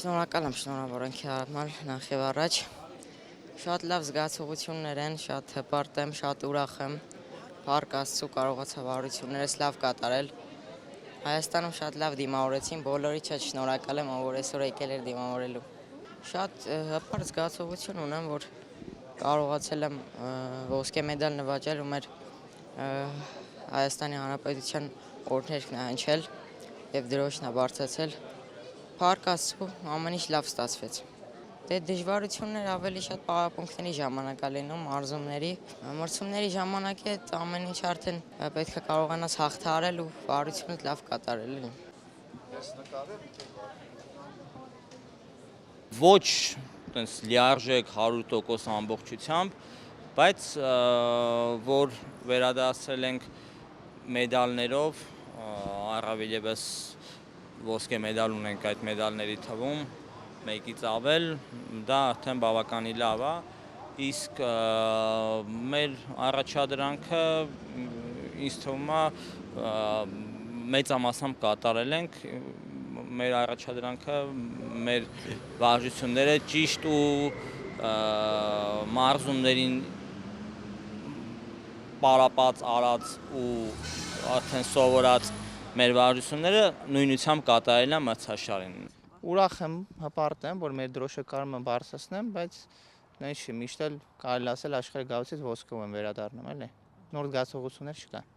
Շնորհակալ եմ շնորհավորանքի համար նախ եւ առաջ։ Շատ լավ զգացողություններ են, շատ հպարտ եմ, շատ ուրախ եմ։ Փառք Աստծո կարողացա վարություններս լավ կատարել։ Հայաստանում շատ լավ դիմավորեցին, բոլորի շատ շնորհակալ եմ, որ այսօր եկել էր դիմավորելու։ Շատ հպարտ զգացողություն ունեմ, որ կարողացել եմ ոսկե մեդալ նվաճել ու մեր Հայաստանի Հանրապետության օրհներգն է հնչել եւ դրոշն է բարձրացել։ Փառք Աստծո, ամեն ինչ լավ ստացվեց։ Դե դժվարություններ ավելի շատ պարապմունքների ժամանակ է լինում, մարզումների ժամանակ է ամեն ինչ արդեն պետք է կարողանաս հաղթահարել ու վարությունդ լավ կատարել։ Ոչ տենց լիարժեք 100% ամբողջությամբ, բայց որ վերադասել ենք մեդալներով, առավել ևս ոսկե մեդալ ունենք այդ մեդալների թվում, մեկից ավել, դա արդեն բավականին լավ է, իսկ մեր առաջադրանքը ինձ թվում է մեծամասամբ կատարել ենք, մեր առաջադրանքը, մեր վարժությունները ճիշտ ու մարզումներին պարապած արած ու արդեն սովորած մեր վարժությունները նույնությամբ կատարել են մրցաշարին։ Ուրախ եմ, հպարտ եմ, որ մեր դրոշը կարում եմ բարձրացնեմ, բայց նույնիսկ միշտ էլ կարելի ասել աշխարհի գալուցից ոսկով եմ վերադառնում, էլի։ Նոր զգացողություններ չկան։